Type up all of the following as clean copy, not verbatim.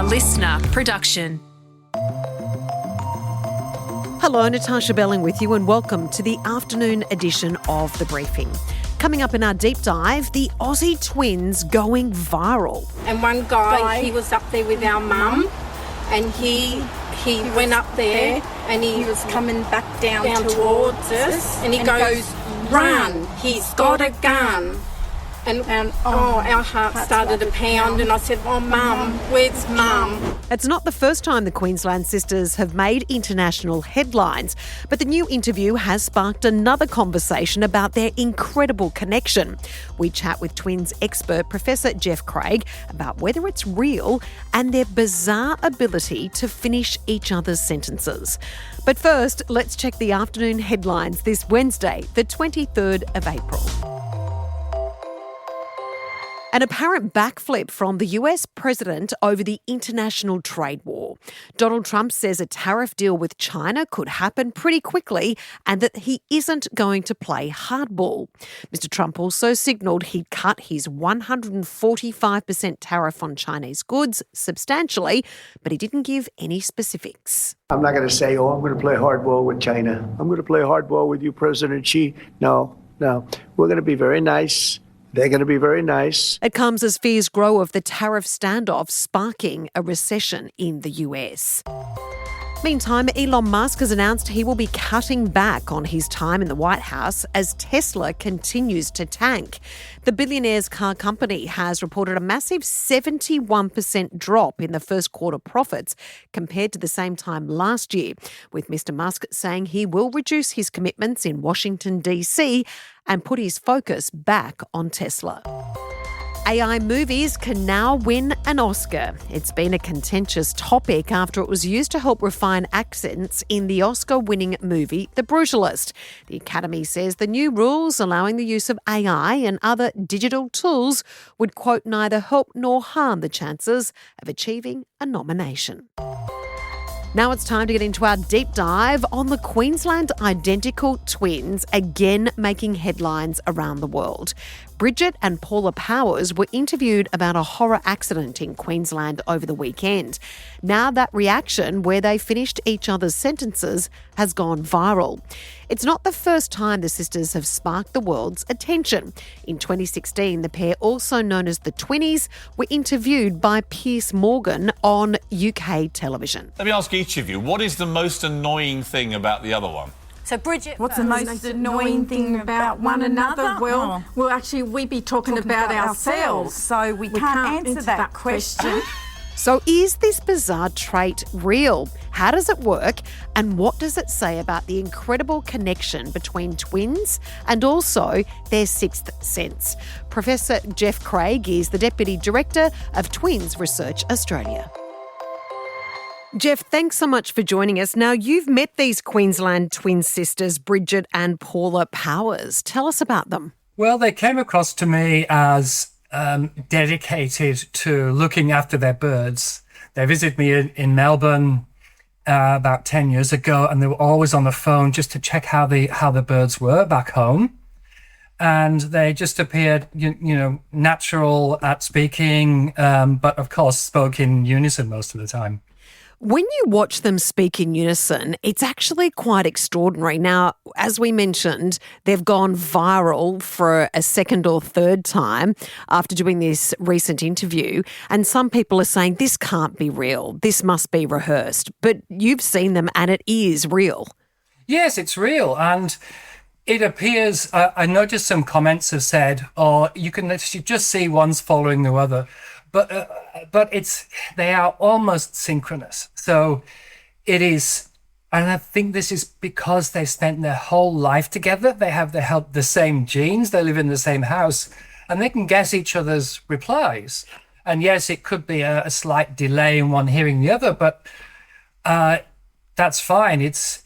A listener production. Hello, Natarsha Belling with you and welcome to the afternoon edition of The Briefing. Coming up in our deep dive, the Aussie Twins going viral. And one guy, he was up there with our mum and he went up there and he was coming back down towards us and he goes, run, he's got a gun. And our heart started to pound and I said, oh, Mum, where's Mum? It's not the first time the Queensland sisters have made international headlines, but the new interview has sparked another conversation about their incredible connection. We chat with twins expert Professor Jeff Craig about whether it's real and their bizarre ability to finish each other's sentences. But first, let's check the afternoon headlines this Wednesday, the 23rd of April. An apparent backflip from the US president over the international trade war. Donald Trump says a tariff deal with China could happen pretty quickly and that he isn't going to play hardball. Mr. Trump also signalled he'd cut his 145% tariff on Chinese goods substantially, but he didn't give any specifics. I'm not going to say, I'm going to play hardball with China. I'm going to play hardball with you, President Xi. No. We're going to be very nice. They're going to be very nice. It comes as fears grow of the tariff standoff sparking a recession in the US. Meantime, Elon Musk has announced he will be cutting back on his time in the White House as Tesla continues to tank. The billionaire's car company has reported a massive 71% drop in the first quarter profits compared to the same time last year, with Mr. Musk saying he will reduce his commitments in Washington, D.C. and put his focus back on Tesla. AI movies can now win an Oscar. It's been a contentious topic after it was used to help refine accents in the Oscar-winning movie The Brutalist. The Academy says the new rules allowing the use of AI and other digital tools would, quote, neither help nor harm the chances of achieving a nomination. Now it's time to get into our deep dive on the Queensland identical twins again making headlines around the world. Bridget and Paula Powers were interviewed about a horror accident in Queensland over the weekend. Now that reaction, where they finished each other's sentences, has gone viral. It's not the first time the sisters have sparked the world's attention. In 2016, the pair, also known as the Twinnies, were interviewed by Piers Morgan on UK television. Let me ask each of you, what is the most annoying thing about the other one? So Bridget, what's the most annoying thing about one another? Well, actually, we'd be talking about ourselves. So we can't answer that question. So is this bizarre trait real? How does it work? And what does it say about the incredible connection between twins and also their sixth sense? Professor Jeff Craig is the Deputy Director of Twins Research Australia. Jeff, thanks so much for joining us. Now, you've met these Queensland twin sisters, Bridget and Paula Powers. Tell us about them. Well, they came across to me as dedicated to looking after their birds. They visited me in Melbourne about 10 years ago, and they were always on the phone just to check how the birds were back home. And they just appeared, natural at speaking, but of course spoke in unison most of the time. When you watch them speak in unison, it's actually quite extraordinary. Now, as we mentioned, they've gone viral for a second or third time after doing this recent interview. And some people are saying this can't be real. This must be rehearsed. But you've seen them and it is real. Yes, it's real. And it appears, I noticed some comments have said, you just see one's following the other. But they are almost synchronous. So it is, and I think this is because they spent their whole life together. They have the same genes. They live in the same house, and they can guess each other's replies. And yes, it could be a slight delay in one hearing the other, but that's fine. It's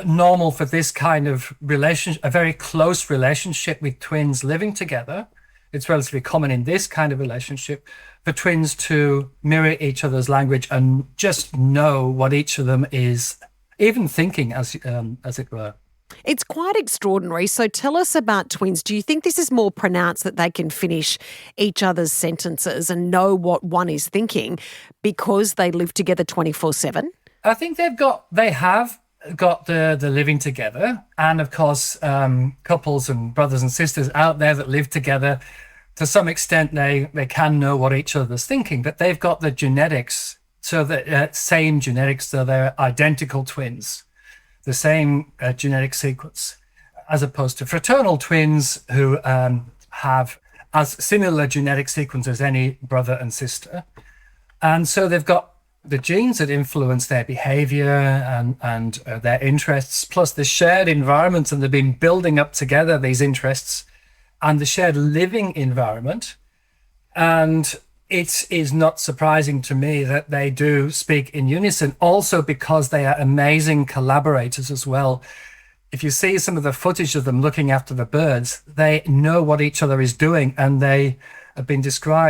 normal for this kind of relationship, a very close relationship with twins living together. It's relatively common in this kind of relationship for twins to mirror each other's language and just know what each of them is even thinking, as it were. It's quite extraordinary. So tell us about twins. Do you think this is more pronounced that they can finish each other's sentences and know what one is thinking because they live together 24/7? I think they have got the living together, and of course, couples and brothers and sisters out there that live together, to some extent, they can know what each other's thinking, but they've got the genetics, so the same genetics, so they're identical twins, the same genetic sequence, as opposed to fraternal twins who have as similar genetic sequence as any brother and sister. And so they've got the genes that influence their behavior and their interests, plus the shared environment, and they've been building up together these interests and the shared living environment. And it is not surprising to me that they do speak in unison, also because they are amazing collaborators as well. If you see some of the footage of them looking after the birds, they know what each other is doing, and they have been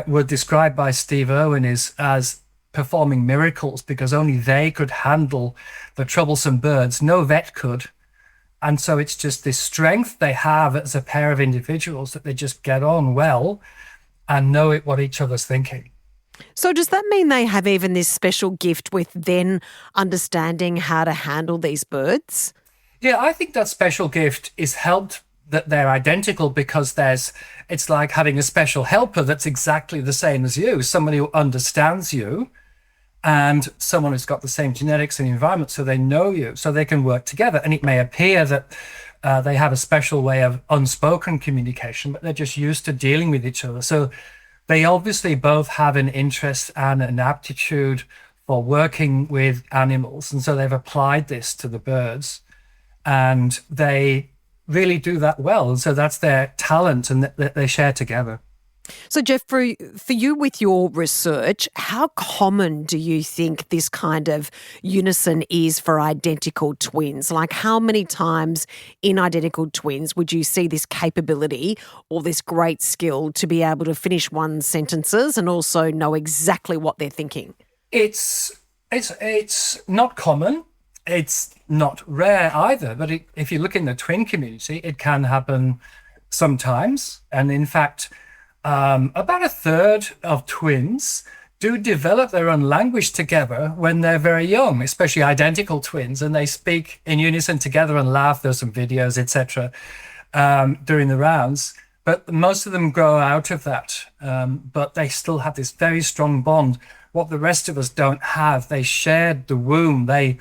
were described by Steve Irwin as performing miracles, because only they could handle the troublesome birds. No vet could. And so it's just this strength they have as a pair of individuals, that they just get on well and know what each other's thinking. So does that mean they have even this special gift with then understanding how to handle these birds? Yeah, I think that special gift is helped that they're identical, because it's like having a special helper that's exactly the same as you, someone who understands you, and someone who's got the same genetics and environment, so they know you, so they can work together. And it may appear that they have a special way of unspoken communication, but they're just used to dealing with each other. So they obviously both have an interest and an aptitude for working with animals. And so they've applied this to the birds, and they really do that well. And so that's their talent, and that they share together. So, Jeff, for you with your research, how common do you think this kind of unison is for identical twins? Like, how many times in identical twins would you see this capability or this great skill to be able to finish one's sentences and also know exactly what they're thinking? It's not common. It's not rare either. But if you look in the twin community, it can happen sometimes. And in fact, about a third of twins do develop their own language together when they're very young, especially identical twins, and they speak in unison together and laugh. There's some videos, etc., during the rounds. But most of them grow out of that. But they still have this very strong bond. What the rest of us don't have, they shared the womb. They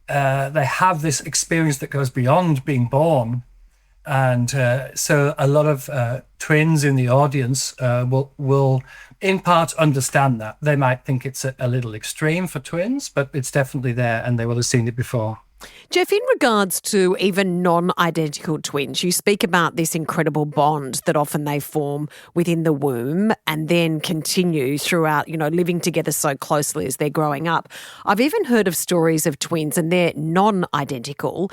have this experience that goes beyond being born. And so a lot of twins in the audience will in part understand that. They might think it's a little extreme for twins, but it's definitely there, and they will have seen it before. Jeff, in regards to even non-identical twins, you speak about this incredible bond that often they form within the womb and then continue throughout, living together so closely as they're growing up. I've even heard of stories of twins, and they're non-identical,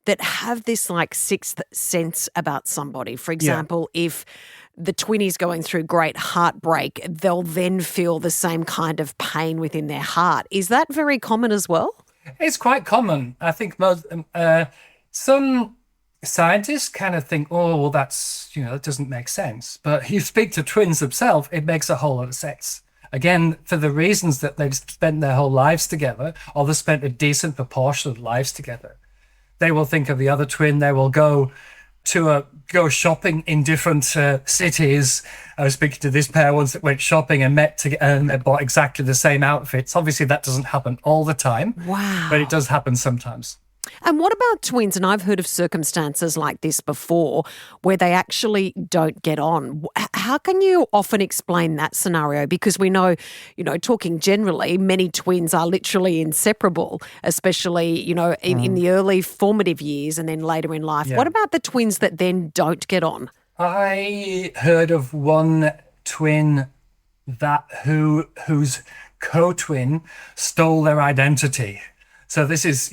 that have this like sixth sense about somebody. For example, if the twinnie's going through great heartbreak, they'll then feel the same kind of pain within their heart. Is that very common as well? It's quite common. I think some scientists kind of think, oh, well, that's, that doesn't make sense. But you speak to twins themselves, it makes a whole lot of sense. Again, for the reasons that they've spent their whole lives together, or they've spent a decent proportion of lives together. They will think of the other twin. They will go shopping in different cities. I was speaking to this pair once that went shopping and met together, and they bought exactly the same outfits. Obviously, that doesn't happen all the time. Wow. But it does happen sometimes. And what about twins? And I've heard of circumstances like this before where they actually don't get on. How can you often explain that scenario? Because we know, talking generally, many twins are literally inseparable, especially, in the early formative years and then later in life. Yeah. What about the twins that then don't get on? I heard of one twin whose co-twin stole their identity. So this is,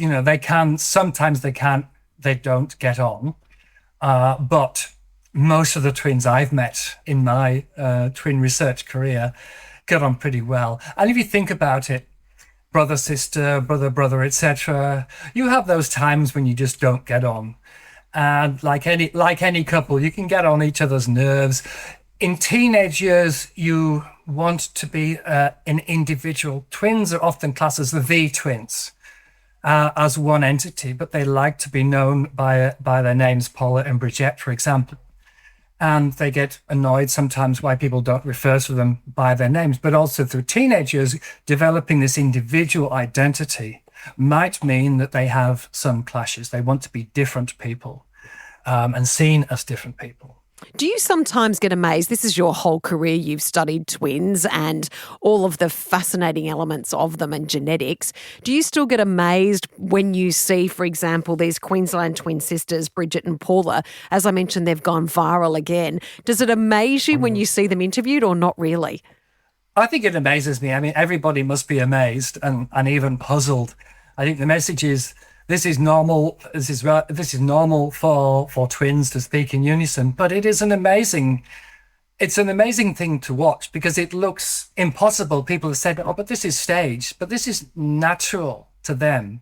sometimes they don't get on. But most of the twins I've met in my twin research career get on pretty well. And if you think about it, brother, sister, brother, etc. You have those times when you just don't get on. And like any couple, you can get on each other's nerves. In teenage years, you want to be an individual. Twins are often classed as the twins, as one entity, but they like to be known by their names, Paula and Bridget, for example. And they get annoyed sometimes why people don't refer to them by their names. But also through teenage years, developing this individual identity might mean that they have some clashes. They want to be different people and seen as different people. Do you sometimes get amazed? This is your whole career. You've studied twins and all of the fascinating elements of them and genetics. Do you still get amazed when you see, for example, these Queensland twin sisters, Bridget and Paula? As I mentioned, they've gone viral again. Does it amaze you when you see them interviewed or not really? I think it amazes me. I mean, everybody must be amazed and even puzzled. I think the message is, this is normal. This is normal for twins to speak in unison, but it's an amazing thing to watch because it looks impossible. People have said, "Oh, but this is staged," but this is natural to them,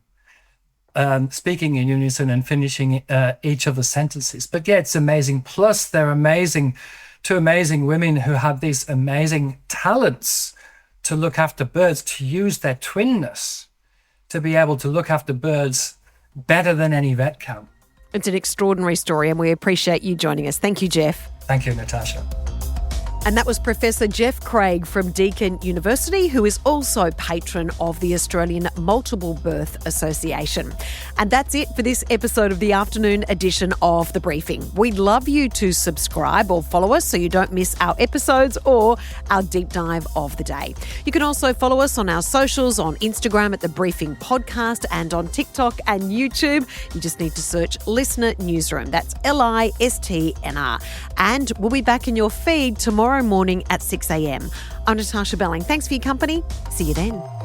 speaking in unison and finishing each other's sentences. But yeah, it's amazing. Plus, they're amazing, two amazing women who have these amazing talents to look after birds, to use their twinness to be able to look after birds better than any vet can. It's an extraordinary story and we appreciate you joining us. Thank you, Jeff. Thank you, Natasha. And that was Professor Jeff Craig from Deakin University, who is also patron of the Australian Multiple Birth Association. And that's it for this episode of the afternoon edition of The Briefing. We'd love you to subscribe or follow us so you don't miss our episodes or our deep dive of the day. You can also follow us on our socials, on Instagram at The Briefing Podcast and on TikTok and YouTube. You just need to search Listener Newsroom. That's LISTNR. And we'll be back in your feed tomorrow morning at 6 a.m. I'm Natarsha Belling. Thanks for your company. See you then.